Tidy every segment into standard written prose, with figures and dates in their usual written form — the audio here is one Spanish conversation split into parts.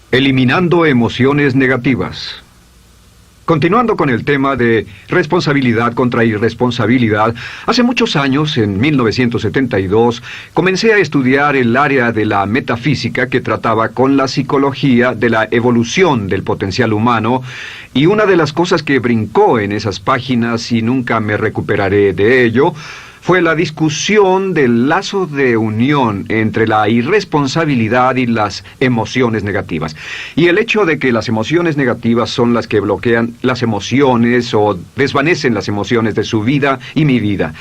Eliminando emociones negativas. Continuando con el tema de responsabilidad contra irresponsabilidad, hace muchos años, en 1972, comencé a estudiar el área de la metafísica que trataba con la psicología de la evolución del potencial humano, y una de las cosas que brincó en esas páginas, y nunca me recuperaré de ello, fue la discusión del lazo de unión entre la irresponsabilidad y las emociones negativas. Y el hecho de que las emociones negativas son las que bloquean las emociones o desvanecen las emociones de su vida y mi vida.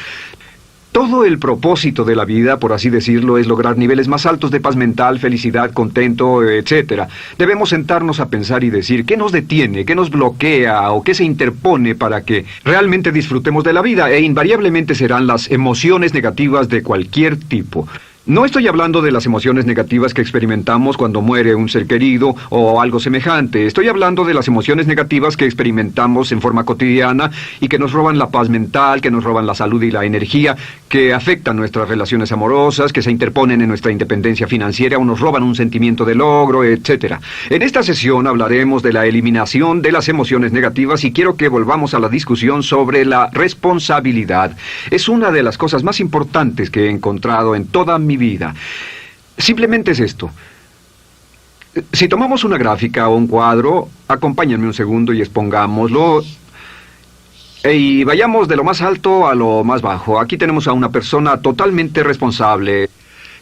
Todo el propósito de la vida, por así decirlo, es lograr niveles más altos de paz mental, felicidad, contento, etc. Debemos sentarnos a pensar y decir qué nos detiene, qué nos bloquea o qué se interpone para que realmente disfrutemos de la vida, e invariablemente serán las emociones negativas de cualquier tipo. No estoy hablando de las emociones negativas que experimentamos cuando muere un ser querido o algo semejante. Estoy hablando de las emociones negativas que experimentamos en forma cotidiana y que nos roban la paz mental, que nos roban la salud y la energía, que afectan nuestras relaciones amorosas, que se interponen en nuestra independencia financiera o nos roban un sentimiento de logro, etc. En esta sesión hablaremos de la eliminación de las emociones negativas y quiero que volvamos a la discusión sobre la responsabilidad. Es una de las cosas más importantes que he encontrado en toda mi vida. Simplemente es esto. Si tomamos una gráfica o un cuadro, acompáñenme un segundo y expongámoslo. Y vayamos de lo más alto a lo más bajo. Aquí tenemos a una persona totalmente responsable.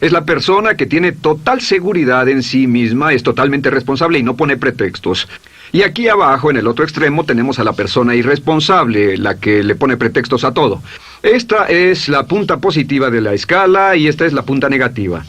Es la persona que tiene total seguridad en sí misma, es totalmente responsable y no pone pretextos. Y aquí abajo, en el otro extremo, tenemos a la persona irresponsable, la que le pone pretextos a todo. Esta es la punta positiva de la escala y esta es la punta negativa.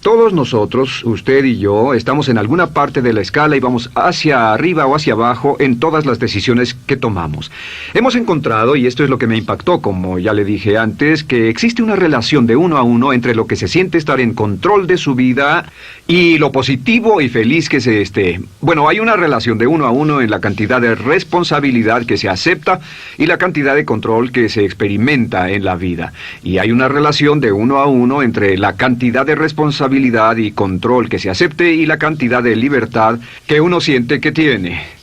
Todos nosotros, usted y yo, estamos en alguna parte de la escala y vamos hacia arriba o hacia abajo en todas las decisiones que tomamos. Hemos encontrado, y esto es lo que me impactó, como ya le dije antes, que existe una relación de uno a uno entre lo que se siente estar en control de su vida y lo positivo y feliz que se esté. Bueno, hay una relación de uno a uno en la cantidad de responsabilidad que se acepta y la cantidad de control que se experimenta en la vida. Y hay una relación de uno a uno entre la cantidad de responsabilidad y control que se acepte y la cantidad de libertad que uno siente que tiene.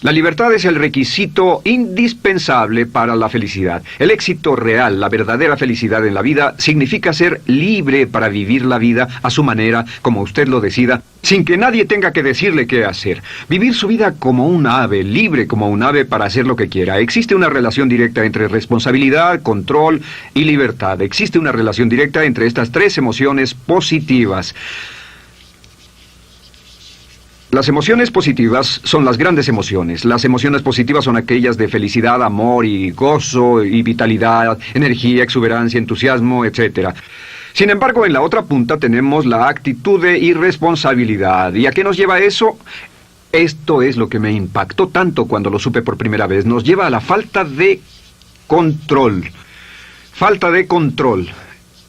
La libertad es el requisito indispensable para la felicidad. El éxito real, la verdadera felicidad en la vida, significa ser libre para vivir la vida a su manera, como usted lo decida, sin que nadie tenga que decirle qué hacer. Vivir su vida como un ave, libre como un ave para hacer lo que quiera. Existe una relación directa entre responsabilidad, control y libertad. Existe una relación directa entre estas tres emociones positivas. Las emociones positivas son las grandes emociones. Las emociones positivas son aquellas de felicidad, amor y gozo y vitalidad, energía, exuberancia, entusiasmo, etc. Sin embargo, en la otra punta tenemos la actitud de irresponsabilidad. ¿Y a qué nos lleva eso? Esto es lo que me impactó tanto cuando lo supe por primera vez. Nos lleva a la falta de control. Falta de control.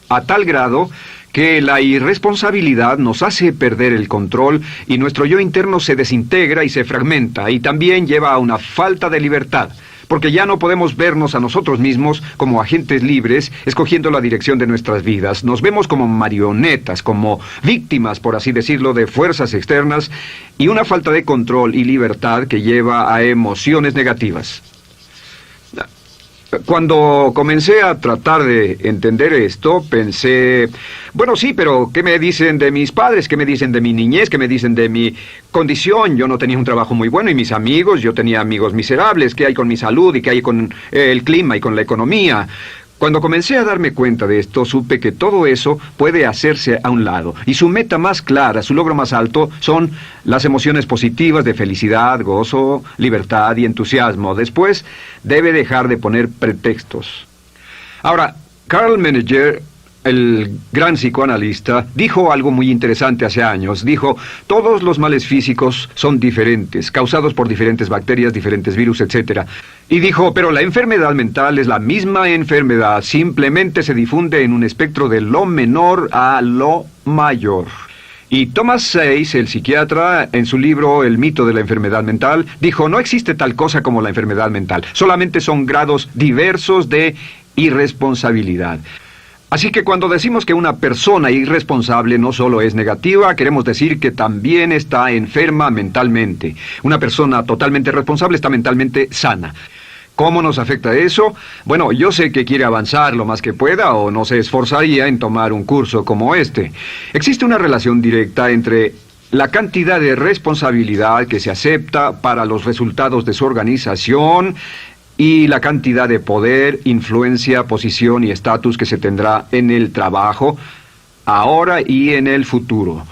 A tal grado que la irresponsabilidad nos hace perder el control y nuestro yo interno se desintegra y se fragmenta, y también lleva a una falta de libertad, porque ya no podemos vernos a nosotros mismos como agentes libres, escogiendo la dirección de nuestras vidas. Nos vemos como marionetas, como víctimas, por así decirlo, de fuerzas externas, y una falta de control y libertad que lleva a emociones negativas. Cuando comencé a tratar de entender esto, pensé, bueno, sí, pero ¿qué me dicen de mis padres? ¿Qué me dicen de mi niñez? ¿Qué me dicen de mi condición? Yo no tenía un trabajo muy bueno y mis amigos, yo tenía amigos miserables. ¿Qué hay con mi salud y qué hay con el clima y con la economía? Cuando comencé a darme cuenta de esto, supe que todo eso puede hacerse a un lado. Y su meta más clara, su logro más alto, son las emociones positivas de felicidad, gozo, libertad y entusiasmo. Después, debe dejar de poner pretextos. Ahora, Carl Menninger, el gran psicoanalista, dijo algo muy interesante hace años. Dijo, todos los males físicos son diferentes, causados por diferentes bacterias, diferentes virus, etc. Y dijo, pero la enfermedad mental es la misma enfermedad, simplemente se difunde en un espectro de lo menor a lo mayor. Y Thomas Sayce, el psiquiatra, en su libro El mito de la enfermedad mental, dijo, no existe tal cosa como la enfermedad mental, solamente son grados diversos de irresponsabilidad. Así que cuando decimos que una persona irresponsable no solo es negativa, queremos decir que también está enferma mentalmente. Una persona totalmente responsable está mentalmente sana. ¿Cómo nos afecta eso? Bueno, yo sé que quiere avanzar lo más que pueda o no se esforzaría en tomar un curso como este. Existe una relación directa entre la cantidad de responsabilidad que se acepta para los resultados de su organización y la cantidad de poder, influencia, posición y estatus que se tendrá en el trabajo, ahora y en el futuro.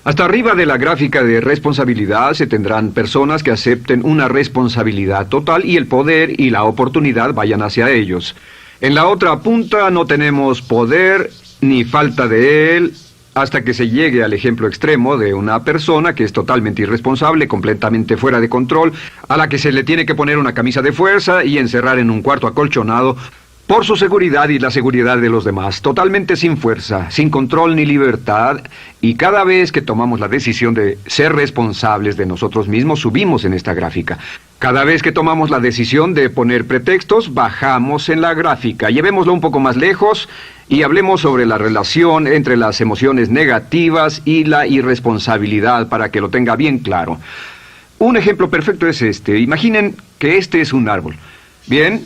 Hasta arriba de la gráfica de responsabilidad se tendrán personas que acepten una responsabilidad total y el poder y la oportunidad vayan hacia ellos. En la otra punta no tenemos poder ni falta de él, hasta que se llegue al ejemplo extremo de una persona que es totalmente irresponsable, completamente fuera de control, a la que se le tiene que poner una camisa de fuerza y encerrar en un cuarto acolchonado por su seguridad y la seguridad de los demás, totalmente sin fuerza, sin control ni libertad, y cada vez que tomamos la decisión de ser responsables de nosotros mismos, subimos en esta gráfica. Cada vez que tomamos la decisión de poner pretextos, bajamos en la gráfica. Llevémoslo un poco más lejos y hablemos sobre la relación entre las emociones negativas y la irresponsabilidad para que lo tenga bien claro. Un ejemplo perfecto es este. Imaginen que este es un árbol. Bien,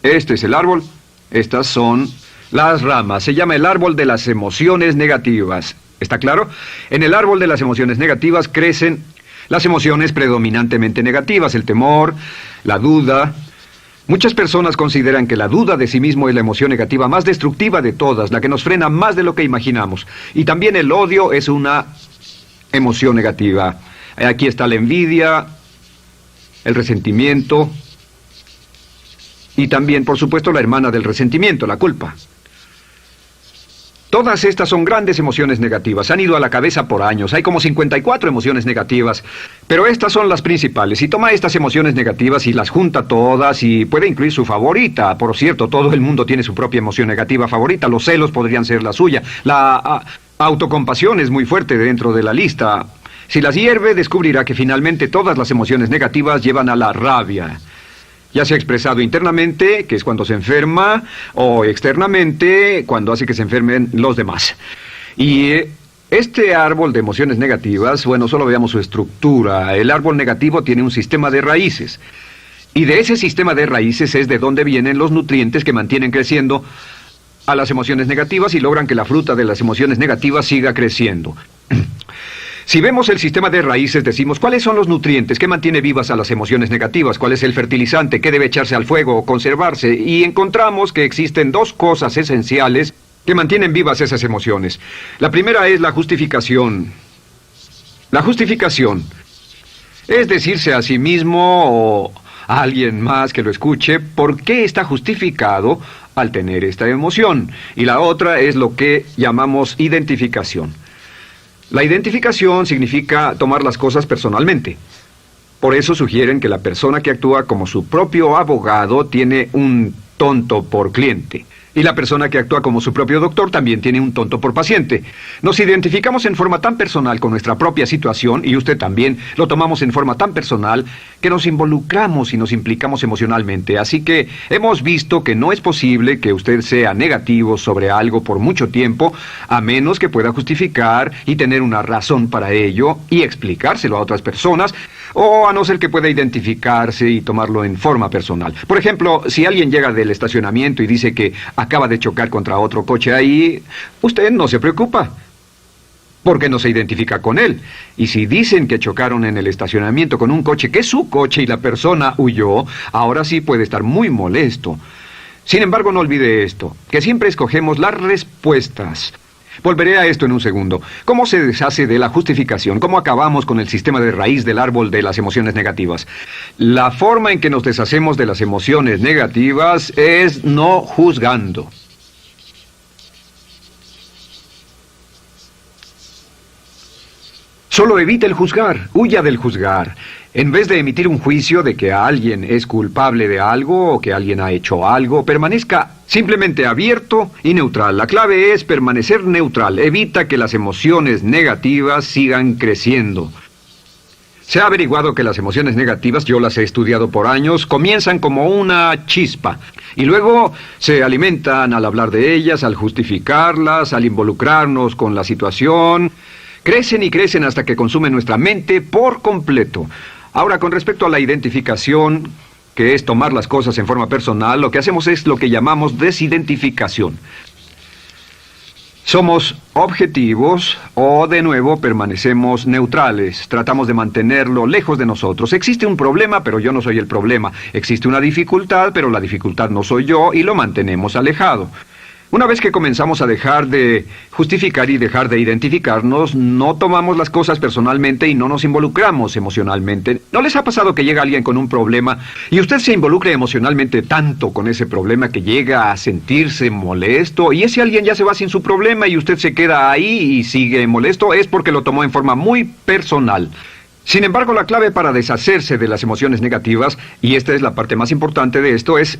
este es el árbol. Estas son las ramas. Se llama el árbol de las emociones negativas. ¿Está claro? En el árbol de las emociones negativas crecen las emociones predominantemente negativas, el temor, la duda. Muchas personas consideran que la duda de sí mismo es la emoción negativa más destructiva de todas, la que nos frena más de lo que imaginamos. Y también el odio es una emoción negativa. Aquí está la envidia, el resentimiento y también, por supuesto, la hermana del resentimiento, la culpa. Todas estas son grandes emociones negativas. Han ido a la cabeza por años. Hay como 54 emociones negativas. Pero estas son las principales. Si toma estas emociones negativas y las junta todas y puede incluir su favorita. Por cierto, todo el mundo tiene su propia emoción negativa favorita. Los celos podrían ser la suya. La autocompasión es muy fuerte dentro de la lista. Si las hierve, descubrirá que finalmente todas las emociones negativas llevan a la rabia. Ya sea expresado internamente, que es cuando se enferma, o externamente, cuando hace que se enfermen los demás. Y este árbol de emociones negativas, bueno, solo veamos su estructura. El árbol negativo tiene un sistema de raíces. Y de ese sistema de raíces es de donde vienen los nutrientes que mantienen creciendo a las emociones negativas y logran que la fruta de las emociones negativas siga creciendo. Si vemos el sistema de raíces, decimos, ¿cuáles son los nutrientes que mantiene vivas a las emociones negativas? ¿Cuál es el fertilizante? ¿Qué debe echarse al fuego o conservarse? Y encontramos que existen dos cosas esenciales que mantienen vivas esas emociones. La primera es la justificación. La justificación es decirse a sí mismo o a alguien más que lo escuche por qué está justificado al tener esta emoción. Y la otra es lo que llamamos identificación. La identificación significa tomar las cosas personalmente. Por eso sugieren que la persona que actúa como su propio abogado tiene un tonto por cliente. Y la persona que actúa como su propio doctor también tiene un tonto por paciente. Nos identificamos en forma tan personal con nuestra propia situación, y usted también, lo tomamos en forma tan personal, que nos involucramos y nos implicamos emocionalmente. Así que hemos visto que no es posible que usted sea negativo sobre algo por mucho tiempo, a menos que pueda justificar y tener una razón para ello y explicárselo a otras personas, o a no ser que pueda identificarse y tomarlo en forma personal. Por ejemplo, si alguien llega del estacionamiento y dice que acaba de chocar contra otro coche ahí, usted no se preocupa, porque no se identifica con él. Y si dicen que chocaron en el estacionamiento con un coche que es su coche y la persona huyó, ahora sí puede estar muy molesto. Sin embargo, no olvide esto, que siempre escogemos las respuestas. Volveré a esto en un segundo. ¿Cómo se deshace de la justificación? ¿Cómo acabamos con el sistema de raíz del árbol de las emociones negativas? La forma en que nos deshacemos de las emociones negativas es no juzgando. Solo evite el juzgar, huya del juzgar. En vez de emitir un juicio de que alguien es culpable de algo o que alguien ha hecho algo, permanezca simplemente abierto y neutral. La clave es permanecer neutral. Evita que las emociones negativas sigan creciendo. Se ha averiguado que las emociones negativas, yo las he estudiado por años, comienzan como una chispa y luego se alimentan al hablar de ellas, al justificarlas, al involucrarnos con la situación. Crecen y crecen hasta que consumen nuestra mente por completo. Ahora, con respecto a la identificación, que es tomar las cosas en forma personal, lo que hacemos es lo que llamamos desidentificación. Somos objetivos o, de nuevo, permanecemos neutrales. Tratamos de mantenerlo lejos de nosotros. Existe un problema, pero yo no soy el problema. Existe una dificultad, pero la dificultad no soy yo, y lo mantenemos alejado. Una vez que comenzamos a dejar de justificar y dejar de identificarnos, no tomamos las cosas personalmente y no nos involucramos emocionalmente. ¿No les ha pasado que llega alguien con un problema y usted se involucra emocionalmente tanto con ese problema que llega a sentirse molesto y ese alguien ya se va sin su problema y usted se queda ahí y sigue molesto? Es porque lo tomó en forma muy personal. Sin embargo, la clave para deshacerse de las emociones negativas, y esta es la parte más importante de esto, es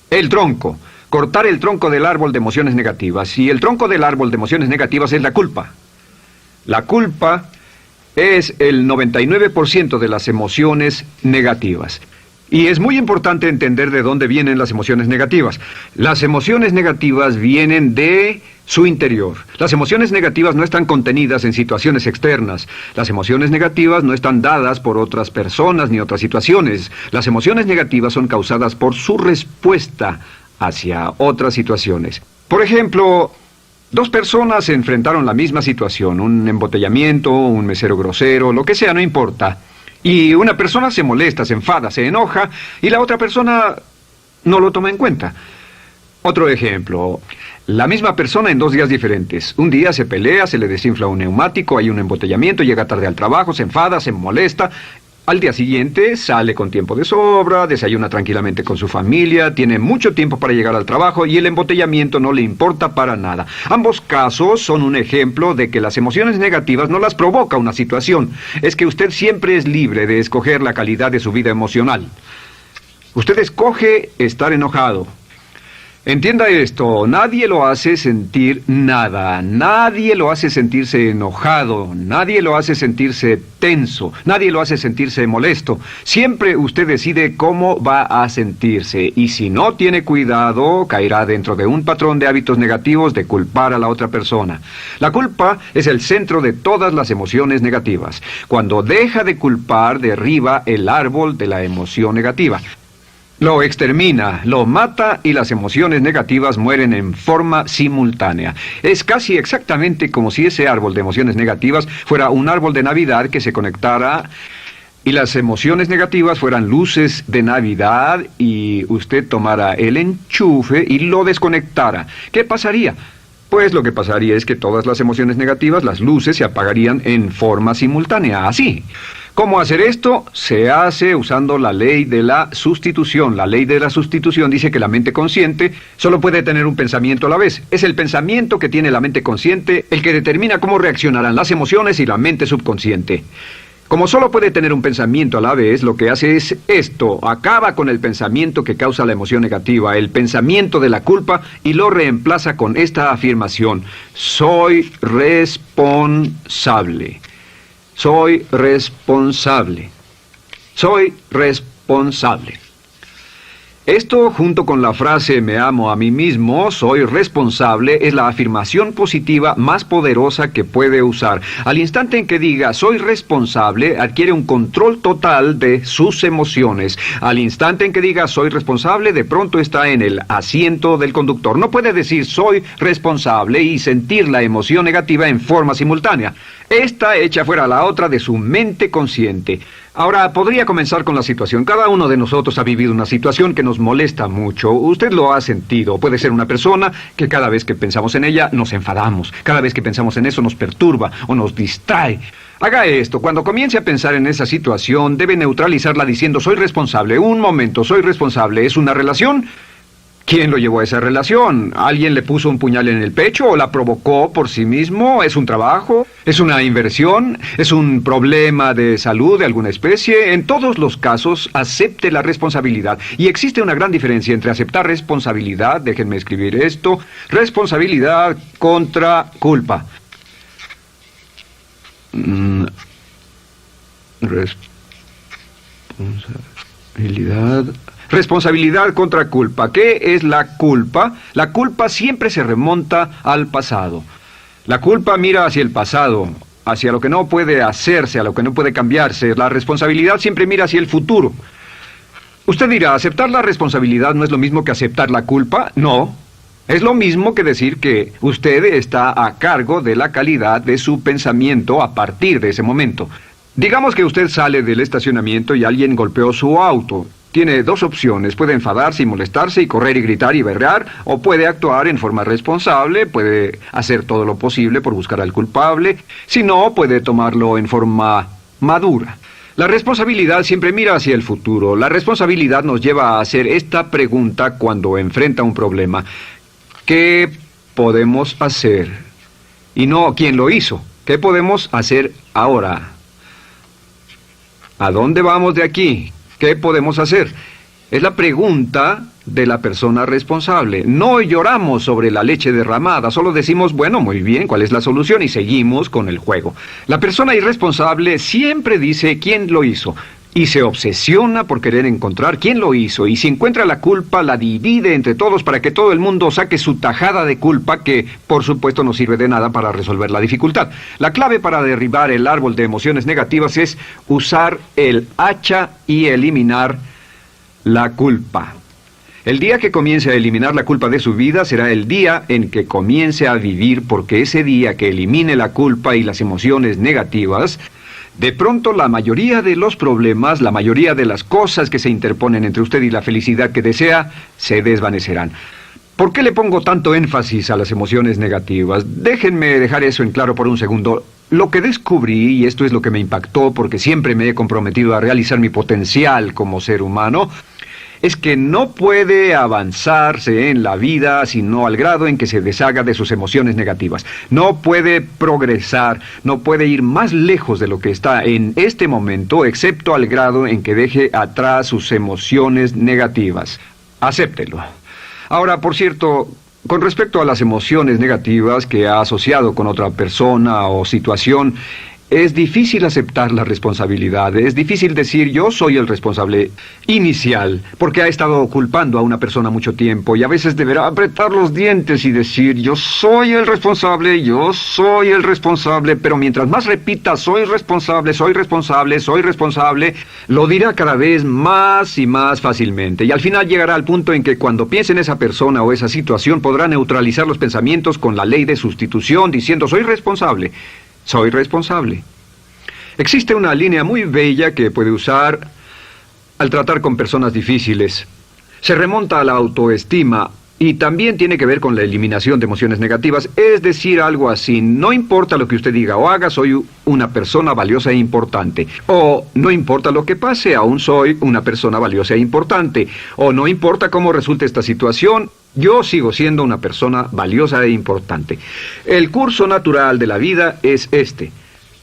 el tronco. Cortar el tronco del árbol de emociones negativas. Y el tronco del árbol de emociones negativas es la culpa. La culpa es el 99% de las emociones negativas. Y es muy importante entender de dónde vienen las emociones negativas. Las emociones negativas vienen de su interior. Las emociones negativas no están contenidas en situaciones externas. Las emociones negativas no están dadas por otras personas ni otras situaciones. Las emociones negativas son causadas por su respuesta hacia otras situaciones. Por ejemplo, dos personas se enfrentaron a la misma situación, un embotellamiento, un mesero grosero, lo que sea, no importa. Y una persona se molesta, se enfada, se enoja, y la otra persona no lo toma en cuenta. Otro ejemplo, la misma persona en 2 días diferentes. Un día se pelea, se le desinfla un neumático, hay un embotellamiento, llega tarde al trabajo, se enfada, se molesta. Al día siguiente sale con tiempo de sobra, desayuna tranquilamente con su familia, tiene mucho tiempo para llegar al trabajo y el embotellamiento no le importa para nada. Ambos casos son un ejemplo de que las emociones negativas no las provoca una situación. Es que usted siempre es libre de escoger la calidad de su vida emocional. Usted escoge estar enojado. Entienda esto, nadie lo hace sentir nada, nadie lo hace sentirse enojado, nadie lo hace sentirse tenso, nadie lo hace sentirse molesto. Siempre usted decide cómo va a sentirse y si no tiene cuidado, caerá dentro de un patrón de hábitos negativos de culpar a la otra persona. La culpa es el centro de todas las emociones negativas. Cuando deja de culpar, derriba el árbol de la emoción negativa. Lo extermina, lo mata y las emociones negativas mueren en forma simultánea. Es casi exactamente como si ese árbol de emociones negativas fuera un árbol de Navidad que se conectara y las emociones negativas fueran luces de Navidad y usted tomara el enchufe y lo desconectara. ¿Qué pasaría? Pues lo que pasaría es que todas las emociones negativas, las luces, se apagarían en forma simultánea, así. ¿Cómo hacer esto? Se hace usando la ley de la sustitución. La ley de la sustitución dice que la mente consciente solo puede tener un pensamiento a la vez. Es el pensamiento que tiene la mente consciente el que determina cómo reaccionarán las emociones y la mente subconsciente. Como solo puede tener un pensamiento a la vez, lo que hace es esto: acaba con el pensamiento que causa la emoción negativa, el pensamiento de la culpa, y lo reemplaza con esta afirmación: soy responsable. Soy responsable. Soy responsable. Esto, junto con la frase me amo a mí mismo, soy responsable, es la afirmación positiva más poderosa que puede usar. Al instante en que diga soy responsable, adquiere un control total de sus emociones. Al instante en que diga soy responsable, de pronto está en el asiento del conductor. No puede decir soy responsable y sentir la emoción negativa en forma simultánea. Esta echa fuera la otra de su mente consciente. Ahora, podría comenzar con la situación. Cada uno de nosotros ha vivido una situación que nos molesta mucho. Usted lo ha sentido. Puede ser una persona que cada vez que pensamos en ella nos enfadamos. Cada vez que pensamos en eso nos perturba o nos distrae. Haga esto. Cuando comience a pensar en esa situación, debe neutralizarla diciendo soy responsable. Un momento, soy responsable. ¿Es una relación? ¿Quién lo llevó a esa relación? ¿Alguien le puso un puñal en el pecho o la provocó por sí mismo? ¿Es un trabajo? ¿Es una inversión? ¿Es un problema de salud de alguna especie? En todos los casos, acepte la responsabilidad. Y existe una gran diferencia entre aceptar responsabilidad, déjenme escribir esto, responsabilidad contra culpa. Responsabilidad. Responsabilidad contra culpa. ¿Qué es la culpa? La culpa siempre se remonta al pasado. La culpa mira hacia el pasado, hacia lo que no puede hacerse, a lo que no puede cambiarse. La responsabilidad siempre mira hacia el futuro. Usted dirá, ¿aceptar la responsabilidad no es lo mismo que aceptar la culpa? No. Es lo mismo que decir que usted está a cargo de la calidad de su pensamiento a partir de ese momento. Digamos que usted sale del estacionamiento y alguien golpeó su auto. Tiene dos opciones: puede enfadarse y molestarse y correr y gritar y berrear, o puede actuar en forma responsable, puede hacer todo lo posible por buscar al culpable. Si no, puede tomarlo en forma madura. La responsabilidad siempre mira hacia el futuro. La responsabilidad nos lleva a hacer esta pregunta cuando enfrenta un problema: ¿qué podemos hacer? Y no ¿quién lo hizo? ¿Qué podemos hacer ahora? ¿A dónde vamos de aquí? ¿Qué podemos hacer? Es la pregunta de la persona responsable. No lloramos sobre la leche derramada, solo decimos, bueno, muy bien, ¿cuál es la solución? Y seguimos con el juego. La persona irresponsable siempre dice quién lo hizo y se obsesiona por querer encontrar quién lo hizo, y si encuentra la culpa la divide entre todos para que todo el mundo saque su tajada de culpa, que por supuesto no sirve de nada para resolver la dificultad. La clave para derribar el árbol de emociones negativas es usar el hacha y eliminar la culpa. El día que comience a eliminar la culpa de su vida será el día en que comience a vivir, porque ese día que elimine la culpa y las emociones negativas, de pronto la mayoría de los problemas, la mayoría de las cosas que se interponen entre usted y la felicidad que desea, se desvanecerán. ¿Por qué le pongo tanto énfasis a las emociones negativas? Déjenme dejar eso en claro por un segundo. Lo que descubrí, y esto es lo que me impactó porque siempre me he comprometido a realizar mi potencial como ser humano, es que no puede avanzarse en la vida sino al grado en que se deshaga de sus emociones negativas. No puede progresar, no puede ir más lejos de lo que está en este momento, excepto al grado en que deje atrás sus emociones negativas. Acéptelo. Ahora, por cierto, con respecto a las emociones negativas que ha asociado con otra persona o situación, es difícil aceptar la responsabilidad, es difícil decir yo soy el responsable inicial, porque ha estado culpando a una persona mucho tiempo y a veces deberá apretar los dientes y decir yo soy el responsable, pero mientras más repita soy responsable, lo dirá cada vez más y más fácilmente, y al final llegará al punto en que cuando piense en esa persona o esa situación podrá neutralizar los pensamientos con la ley de sustitución diciendo soy responsable. Soy responsable. Existe una línea muy bella que puede usar al tratar con personas difíciles. Se remonta a la autoestima y también tiene que ver con la eliminación de emociones negativas. Es decir, algo así: no importa lo que usted diga o haga, soy una persona valiosa e importante. O no importa lo que pase, aún soy una persona valiosa e importante. O no importa cómo resulte esta situación, yo sigo siendo una persona valiosa e importante. El curso natural de la vida es este.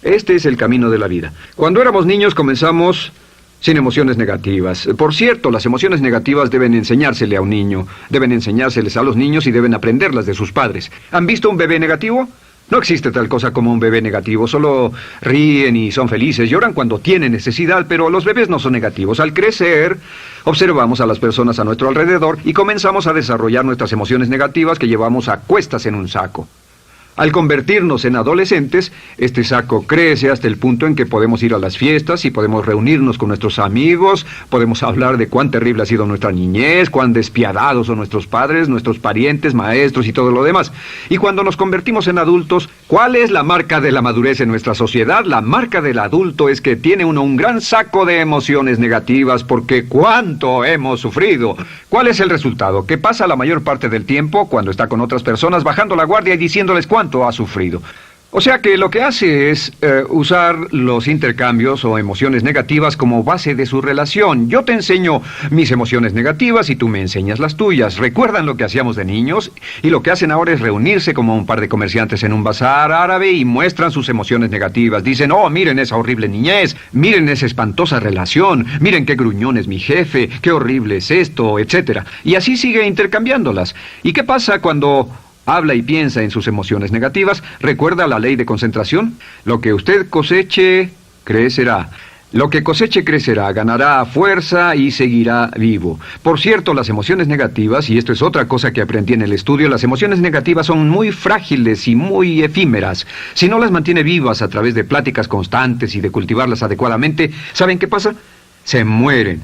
Este es el camino de la vida. Cuando éramos niños comenzamos sin emociones negativas. Por cierto, las emociones negativas deben enseñársele a un niño. Deben enseñárseles a los niños y deben aprenderlas de sus padres. ¿Han visto un bebé negativo? No existe tal cosa como un bebé negativo. Solo ríen y son felices. Lloran cuando tienen necesidad, pero los bebés no son negativos. Al crecer, observamos a las personas a nuestro alrededor y comenzamos a desarrollar nuestras emociones negativas que llevamos a cuestas en un saco. Al convertirnos en adolescentes, este saco crece hasta el punto en que podemos ir a las fiestas y podemos reunirnos con nuestros amigos, podemos hablar de cuán terrible ha sido nuestra niñez, cuán despiadados son nuestros padres, nuestros parientes, maestros y todo lo demás. Y cuando nos convertimos en adultos, ¿cuál es la marca de la madurez en nuestra sociedad? La marca del adulto es que tiene uno un gran saco de emociones negativas, porque ¿cuánto hemos sufrido? ¿Cuál es el resultado? Que pasa la mayor parte del tiempo, cuando está con otras personas, bajando la guardia y diciéndoles cuánto ha sufrido. O sea que lo que hace es usar los intercambios o emociones negativas como base de su relación. Yo te enseño mis emociones negativas y tú me enseñas las tuyas. ¿Recuerdan lo que hacíamos de niños? Y lo que hacen ahora es reunirse como un par de comerciantes en un bazar árabe y muestran sus emociones negativas. Dicen, oh, miren esa horrible niñez, miren esa espantosa relación, miren qué gruñón es mi jefe, qué horrible es esto, etc. Y así sigue intercambiándolas. ¿Y qué pasa cuando habla y piensa en sus emociones negativas? ¿Recuerda la ley de concentración? Lo que usted coseche, crecerá. Lo que coseche crecerá, ganará fuerza y seguirá vivo. Por cierto, las emociones negativas, y esto es otra cosa que aprendí en el estudio, las emociones negativas son muy frágiles y muy efímeras. Si no las mantiene vivas a través de pláticas constantes y de cultivarlas adecuadamente, ¿saben qué pasa? Se mueren.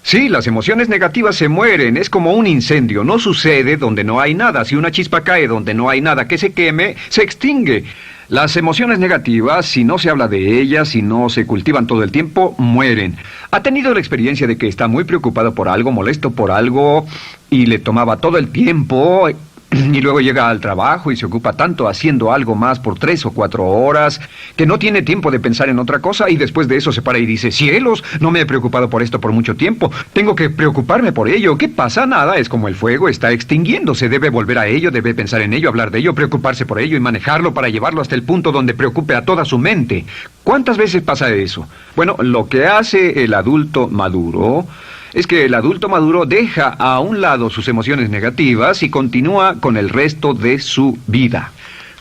Sí, las emociones negativas se mueren, es como un incendio, no sucede donde no hay nada. Si una chispa cae donde no hay nada que se queme, se extingue. Las emociones negativas, si no se habla de ellas, si no se cultivan todo el tiempo, mueren. ¿Ha tenido la experiencia de que está muy preocupado por algo, molesto por algo, y le tomaba todo el tiempo, y luego llega al trabajo y se ocupa tanto haciendo algo más por 3 o 4 horas, que no tiene tiempo de pensar en otra cosa, y después de eso se para y dice, cielos, no me he preocupado por esto por mucho tiempo, tengo que preocuparme por ello? ¿Qué pasa? Nada, es como el fuego, está extinguiéndose, debe volver a ello, debe pensar en ello, hablar de ello, preocuparse por ello y manejarlo para llevarlo hasta el punto donde preocupe a toda su mente. ¿Cuántas veces pasa eso? Bueno, lo que hace el adulto maduro es que el adulto maduro deja a un lado sus emociones negativas y continúa con el resto de su vida.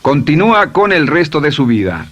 Continúa con el resto de su vida.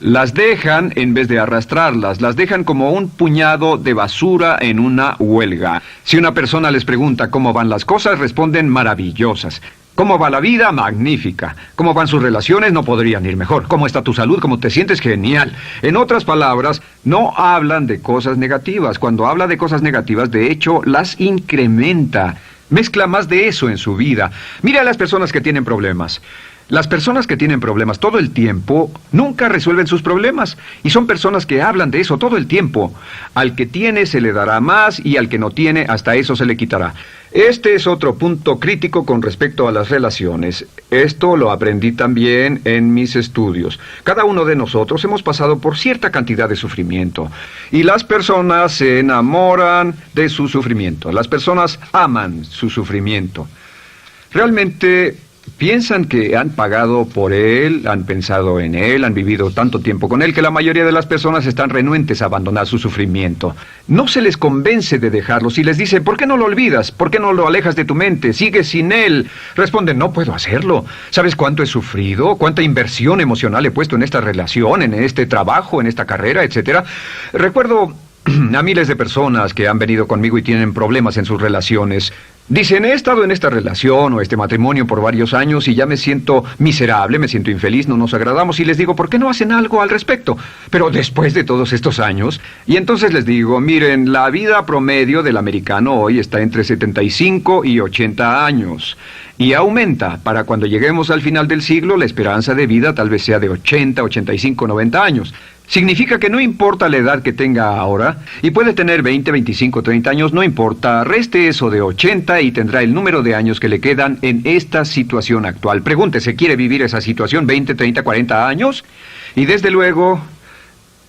Las dejan en vez de arrastrarlas, las dejan como un puñado de basura en una huelga. Si una persona les pregunta cómo van las cosas, responden maravillosas. ¿Cómo va la vida? Magnífica. ¿Cómo van sus relaciones? No podrían ir mejor. ¿Cómo está tu salud? ¿Cómo te sientes? Genial. En otras palabras, no hablan de cosas negativas. Cuando habla de cosas negativas, de hecho, las incrementa. Mezcla más de eso en su vida. Mira a las personas que tienen problemas. Las personas que tienen problemas todo el tiempo nunca resuelven sus problemas. Y son personas que hablan de eso todo el tiempo. Al que tiene se le dará más y al que no tiene hasta eso se le quitará. Este es otro punto crítico con respecto a las relaciones. Esto lo aprendí también en mis estudios. Cada uno de nosotros hemos pasado por cierta cantidad de sufrimiento. Y las personas se enamoran de su sufrimiento. Las personas aman su sufrimiento. Realmente piensan que han pagado por él, han pensado en él, han vivido tanto tiempo con él que la mayoría de las personas están renuentes a abandonar su sufrimiento. No se les convence de dejarlo. Si les dice, ¿por qué no lo olvidas? ¿Por qué no lo alejas de tu mente? ¿Sigues sin él? Responden, no puedo hacerlo. ¿Sabes cuánto he sufrido? ¿Cuánta inversión emocional he puesto en esta relación, en este trabajo, en esta carrera, etcétera? Recuerdo a miles de personas que han venido conmigo y tienen problemas en sus relaciones. Dicen, he estado en esta relación o este matrimonio por varios años y ya me siento miserable, me siento infeliz, no nos agradamos, y les digo, ¿por qué no hacen algo al respecto? Pero después de todos estos años, y entonces les digo, miren, la vida promedio del americano hoy está entre 75 y 80 años. Y aumenta. Para cuando lleguemos al final del siglo, la esperanza de vida tal vez sea de 80, 85, 90 años. Significa que no importa la edad que tenga ahora, y puede tener 20, 25, 30 años, no importa, reste eso de 80 y tendrá el número de años que le quedan en esta situación actual. Pregúntese, ¿quiere vivir esa situación 20, 30, 40 años? Y desde luego,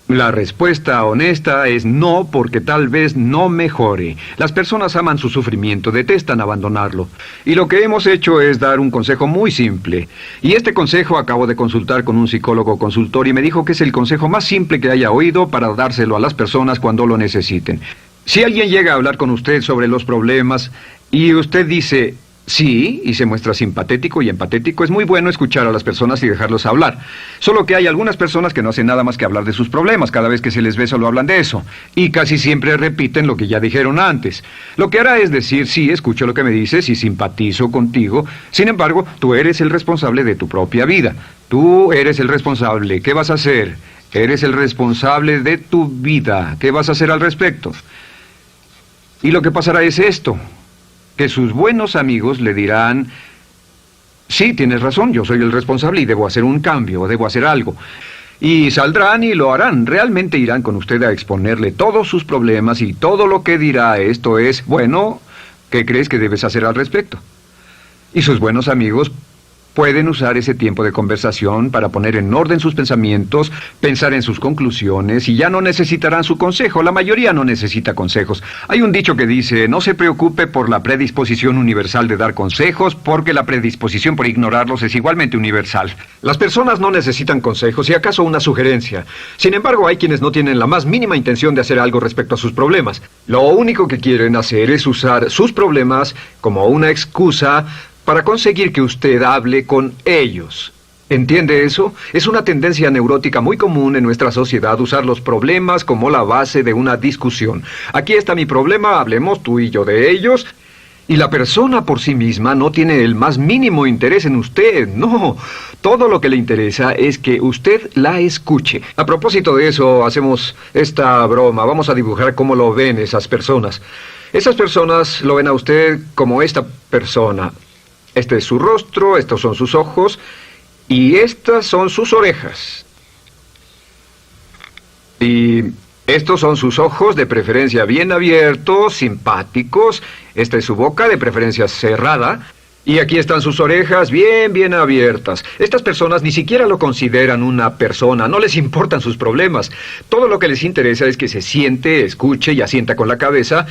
la respuesta honesta es no, porque tal vez no mejore. Las personas aman su sufrimiento, detestan abandonarlo. Y lo que hemos hecho es dar un consejo muy simple. Y este consejo acabo de consultar con un psicólogo consultor y me dijo que es el consejo más simple que haya oído para dárselo a las personas cuando lo necesiten. Si alguien llega a hablar con usted sobre los problemas y usted dice sí, y se muestra simpatético y empatético, es muy bueno escuchar a las personas y dejarlos hablar. Solo que hay algunas personas que no hacen nada más que hablar de sus problemas. Cada vez que se les ve solo hablan de eso. Y casi siempre repiten lo que ya dijeron antes. Lo que hará es decir, sí, escucho lo que me dices y simpatizo contigo. Sin embargo, tú eres el responsable de tu propia vida. Tú eres el responsable. ¿Qué vas a hacer? Eres el responsable de tu vida. ¿Qué vas a hacer al respecto? Y lo que pasará es esto, que sus buenos amigos le dirán, sí, tienes razón, yo soy el responsable y debo hacer un cambio, debo hacer algo. Y saldrán y lo harán, realmente irán con usted a exponerle todos sus problemas y todo lo que dirá esto es, bueno, ¿qué crees que debes hacer al respecto? Y sus buenos amigos pueden usar ese tiempo de conversación para poner en orden sus pensamientos, pensar en sus conclusiones, y ya no necesitarán su consejo. La mayoría no necesita consejos. Hay un dicho que dice, no se preocupe por la predisposición universal de dar consejos, porque la predisposición por ignorarlos es igualmente universal. Las personas no necesitan consejos, si acaso una sugerencia. Sin embargo, hay quienes no tienen la más mínima intención de hacer algo respecto a sus problemas. Lo único que quieren hacer es usar sus problemas como una excusa para conseguir que usted hable con ellos. ¿Entiende eso? Es una tendencia neurótica muy común en nuestra sociedad usar los problemas como la base de una discusión. Aquí está mi problema, hablemos tú y yo de ellos. Y la persona por sí misma no tiene el más mínimo interés en usted, no. Todo lo que le interesa es que usted la escuche. A propósito de eso, hacemos esta broma. Vamos a dibujar cómo lo ven esas personas. Esas personas lo ven a usted como esta persona. Este es su rostro, estos son sus ojos y estas son sus orejas. Y estos son sus ojos, de preferencia bien abiertos, simpáticos. Esta es su boca, de preferencia cerrada. Y aquí están sus orejas bien abiertas. Estas personas ni siquiera lo consideran una persona, no les importan sus problemas. Todo lo que les interesa es que se siente, escuche y asienta con la cabeza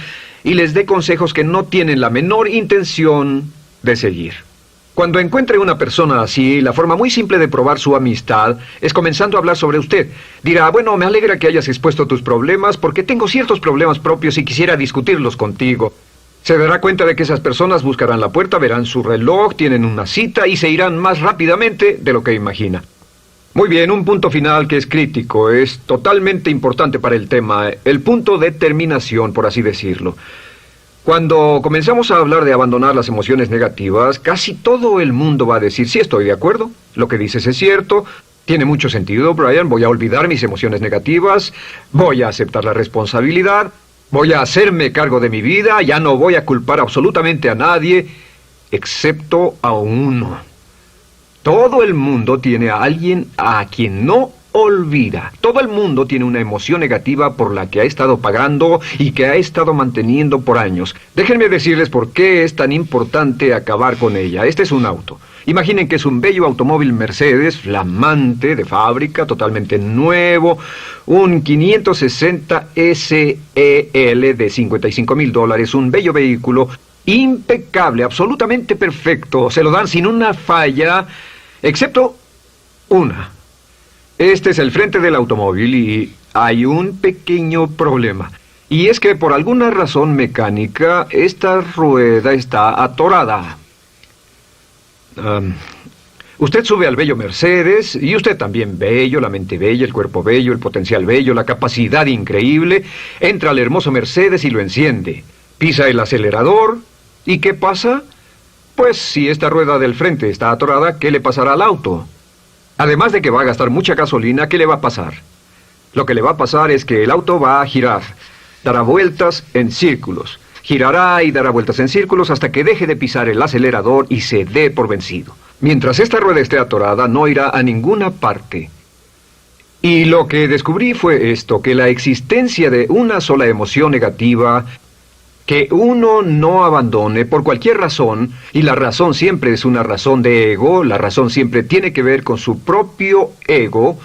y les dé consejos que no tienen la menor intención de seguir. Cuando encuentre una persona así, la forma muy simple de probar su amistad es comenzando a hablar sobre usted. Dirá, bueno, me alegra que hayas expuesto tus problemas porque tengo ciertos problemas propios y quisiera discutirlos contigo. Se dará cuenta de que esas personas buscarán la puerta, verán su reloj, tienen una cita y se irán más rápidamente de lo que imagina. Muy bien, un punto final que es crítico, es totalmente importante para el tema, el punto de terminación, por así decirlo. Cuando comenzamos a hablar de abandonar las emociones negativas, casi todo el mundo va a decir, sí, estoy de acuerdo, lo que dices es cierto, tiene mucho sentido, Brian, voy a olvidar mis emociones negativas, voy a aceptar la responsabilidad, voy a hacerme cargo de mi vida, ya no voy a culpar absolutamente a nadie, excepto a uno. Todo el mundo tiene a alguien a quien no olvida. Todo el mundo tiene una emoción negativa por la que ha estado pagando y que ha estado manteniendo por años. Déjenme decirles por qué es tan importante acabar con ella. Este es un auto. Imaginen que es un bello automóvil Mercedes, flamante, de fábrica, totalmente nuevo, un 560 SEL de $55,000, un bello vehículo, impecable, absolutamente perfecto. Se lo dan sin una falla, excepto una. Este es el frente del automóvil y hay un pequeño problema. Y es que por alguna razón mecánica, esta rueda está atorada. Usted sube al bello Mercedes, y usted también bello, la mente bella, el cuerpo bello, el potencial bello, la capacidad increíble. Entra al hermoso Mercedes y lo enciende. Pisa el acelerador, ¿y qué pasa? Pues si esta rueda del frente está atorada, ¿qué le pasará al auto? Además de que va a gastar mucha gasolina, ¿qué le va a pasar? Lo que le va a pasar es que el auto va a girar, dará vueltas en círculos. Girará y dará vueltas en círculos hasta que deje de pisar el acelerador y se dé por vencido. Mientras esta rueda esté atorada, no irá a ninguna parte. Y lo que descubrí fue esto, que la existencia de una sola emoción negativa que uno no abandone por cualquier razón, y la razón siempre es una razón de ego, la razón siempre tiene que ver con su propio ego,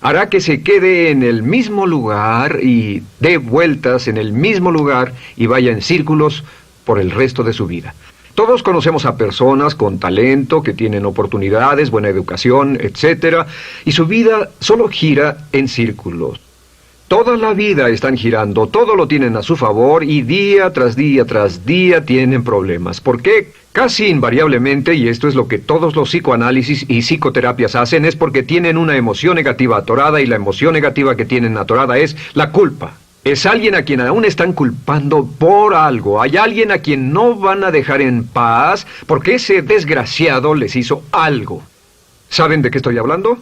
hará que se quede en el mismo lugar y dé vueltas en el mismo lugar y vaya en círculos por el resto de su vida. Todos conocemos a personas con talento, que tienen oportunidades, buena educación, etc., y su vida solo gira en círculos. Toda la vida están girando, todo lo tienen a su favor y día tras día tras día tienen problemas. ¿Por qué? Casi invariablemente, y esto es lo que todos los psicoanálisis y psicoterapias hacen, es porque tienen una emoción negativa atorada y la emoción negativa que tienen atorada es la culpa. Es alguien a quien aún están culpando por algo. Hay alguien a quien no van a dejar en paz porque ese desgraciado les hizo algo. ¿Saben de qué estoy hablando?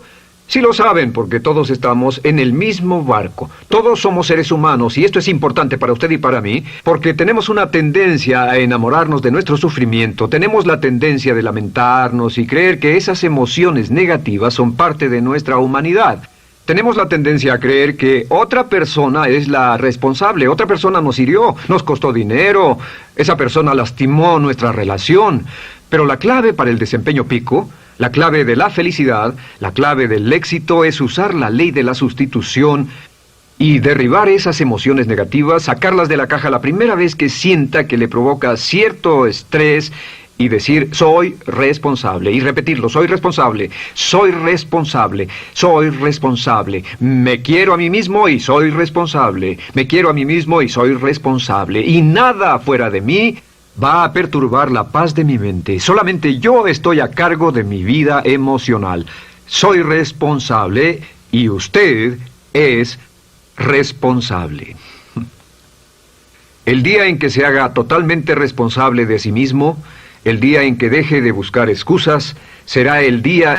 Sí lo saben, porque todos estamos en el mismo barco. Todos somos seres humanos, y esto es importante para usted y para mí, porque tenemos una tendencia a enamorarnos de nuestro sufrimiento. Tenemos la tendencia de lamentarnos y creer que esas emociones negativas son parte de nuestra humanidad. Tenemos la tendencia a creer que otra persona es la responsable, otra persona nos hirió, nos costó dinero, esa persona lastimó nuestra relación. Pero la clave para el desempeño pico, la clave de la felicidad, la clave del éxito es usar la ley de la sustitución y derribar esas emociones negativas, sacarlas de la caja la primera vez que sienta que le provoca cierto estrés y decir, soy responsable, y repetirlo, soy responsable, soy responsable, soy responsable, me quiero a mí mismo y soy responsable, me quiero a mí mismo y soy responsable, y nada fuera de mí va a perturbar la paz de mi mente. Solamente yo estoy a cargo de mi vida emocional. soy responsable y usted es responsable. El día en que se haga totalmente responsable de sí mismo, el día en que deje de buscar excusas, será el día